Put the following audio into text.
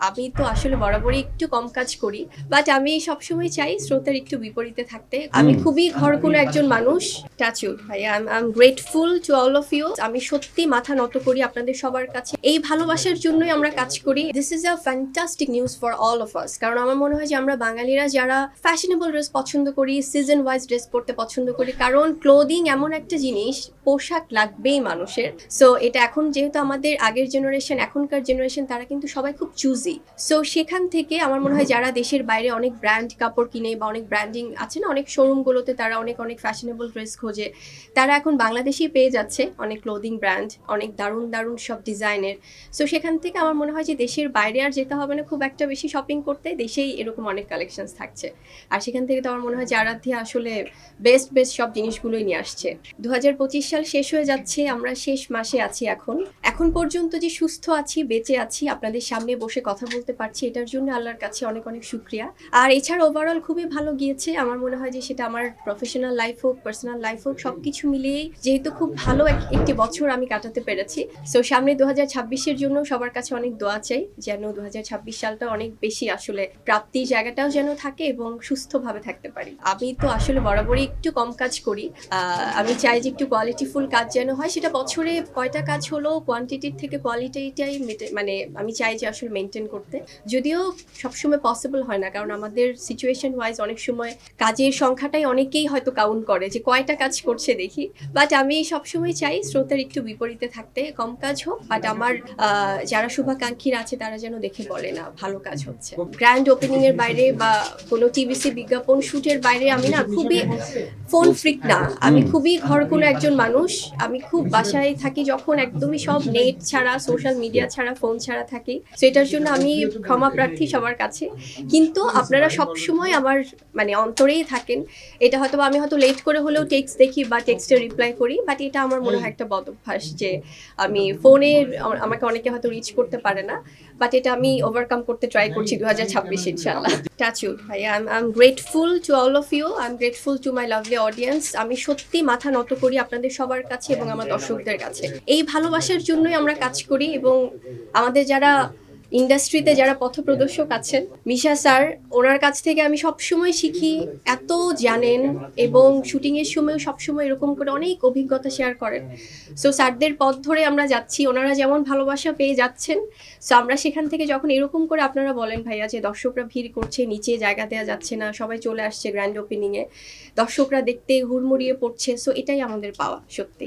আমি তো আসলে বরাবরই একটু কম কাজ করি। বাট আমি সবসময় চাই স্রোতের একটু বিপরীতে থাকতে। আমি খুবই ঘরকুনো একজন মানুষ। টাচ উড ভাই। I am grateful to all of you. আমি সত্যি মাথা নত করি আপনাদের সবার কাছে। এই ভালোবাসার জন্যই আমরা কাজ করি। This is a fantastic news for all of us. কারণ আমার মনে হয় যে আমরা বাঙালিরা যারা ফ্যাশনেবল ড্রেস পছন্দ করি, সিজন ওয়াইজ ড্রেস পরতে পছন্দ করি, কারণ ক্লোদিং এমন একটা জিনিস, পোশাক লাগবেই মানুষের। সো এটা এখন যেহেতু আমাদের আগের জেনারেশন, এখনকার জেনারেশন, তারা কিন্তু সবাই খুব চুজি। সো সেখান থেকে আমার মনে হয় যারা দেশের বাইরে অনেক ব্র্যান্ড কাপড় কিনে বা অনেক ব্র্যান্ডিং আছে না, অনেক শোরুমগুলোতে তারা অনেক অনেক ফ্যাশনেবল ড্রেস খোঁজে, তারা এখন বাংলাদেশেই পেয়ে যাচ্ছে অনেক ক্লোদিং ব্র্যান্ড, অনেক দারুণ দারুণ সব ডিজাইনের। সো সেখান থেকে আমার মনে হয় যে দেশের বাইরে আর যেতে হবে না খুব একটা বেশি শপিং করতে, দেশেই এরকম অনেক কালেকশনস থাকছে। আর সেখান থেকে তো আমার মনে হয় যে আরাধ্যা আসলে বেস্ট বেস্ট সব জিনিসগুলোই নিয়ে আসছে। 2025 সাল শেষ হয়ে যাচ্ছে, আমরা শেষ মাসে আছি এখন পর্যন্ত যে সুস্থ আছি, বেঁচে আছি, আপনাদের সামনে বসে কথা বলতে পারছি, এটার জন্য আল্লাহর কাছে অনেক অনেক শুক্রিয়া। আর এছাড়া ওভারঅল খুবই ভালো গিয়েছে। আমার মনে হয় যে সেটা আমার প্রফেশনাল লাইফ হোক, পার্সোনাল লাইফ হোক, সবকিছু মিলিয়েই যেহেতু খুব ভালো একটি বছর আমি কাটাতে পেরেছি। সো সামনে 2026-এর জন্য সবার কাছে অনেক দোয়া চাই, যেন 2026 সালটা অনেক বেশি আসলে প্রাপ্তির জায়গাটাও যেন থাকে এবং সুস্থভাবে থাকতে পারি। আমি তো আসলে বরাবরই একটু কম কাজ করি। আমি চাই যে একটু কোয়ালিটিফুল কাজ যেন হয়। সেটা বছরে কয়টা কাজ হলো, কোয়ান্টিটির থেকে কোয়ালিটিটাই মানে আমি চাই যে আসলে মেনটেন করতে। যদিও সবসময় পসিবল হয় না, কারণ আমাদের সিচুয়েশন ওয়াইজ অনেক সময় কাজের সংখ্যাটাই অনেকেই হয়তো কাউন্ট করে যে কয়টা কাজ করছে দেখি। বাট আমি সবসময় চাই স্রোতের একটু বিপরীতে থাকতে, কম কাজ হোক, বাট আমার যারা শুভাকাঙ্ক্ষীরা আছে তারা যেন দেখে বলে না ভালো কাজ হচ্ছে। গ্র্যান্ড ওপেনিং এর বাইরে বা কোনো টিভিসি বিজ্ঞাপন শুটের বাইরে আমি না খুবই ফোন ফ্রিক না। আমি খুবই ঘরকুনো একজন মানুষ। আমি খুব বাসায় থাকি যখন একদমই সব নেট ছাড়া, সোশ্যাল মিডিয়া ছাড়া, ফোন ছাড়া থাকি। সো এটার জন্য আমি ক্ষমা প্রার্থী সবার কাছে। কিন্তু আপনারা সবসময় আমার মানে অন্তরেই থাকেন। এটা হয়তো আমি হয়তো লেট করে হলেও টেক্সট দেখি বা টেক্সটে রিপ্লাই করি, বাট এটা আমার মনে হয় একটা বদ অভ্যাস যে আমি ফোনে আমাকে অনেকে হয়তো রিচ করতে পারে না, বাট এটা আমি ওভারকাম করতে ট্রাই করছি 2026 ইনশাআল্লাহ। টাচ উড ভাই। I am grateful to all of you. I am grateful to my lovely audience. আমি সত্যি মাথা নত করি আপনাদের সবার কাছে এবং আমার দর্শকদের কাছে। এই ভালোবাসার জন্যই আমরা কাজ করি এবং আমাদের যারা ইন্ডাস্ট্রিতে যারা পথপ্রদর্শক আছেন, মিশা স্যার, ওনার কাছ থেকে আমি সবসময় শিখি। এত জানেন এবং শুটিংয়ের সময়ও সবসময় এরকম করে অনেক অভিজ্ঞতা শেয়ার করেন। সো স্যারদের পথ ধরে আমরা যাচ্ছি, ওনারা যেমন ভালোবাসা পেয়ে যাচ্ছেন। সো আমরা সেখান থেকে যখন এরকম করে আপনারা বলেন ভাইয়া যে দর্শকরা ভিড় করছে, নিচে জায়গা দেওয়া যাচ্ছে না, সবাই চলে আসছে গ্র্যান্ড ওপেনিংয়ে, দর্শকরা দেখতে হুড়মুড়িয়ে পড়ছে, সো এটাই আমাদের পাওয়া সত্যি।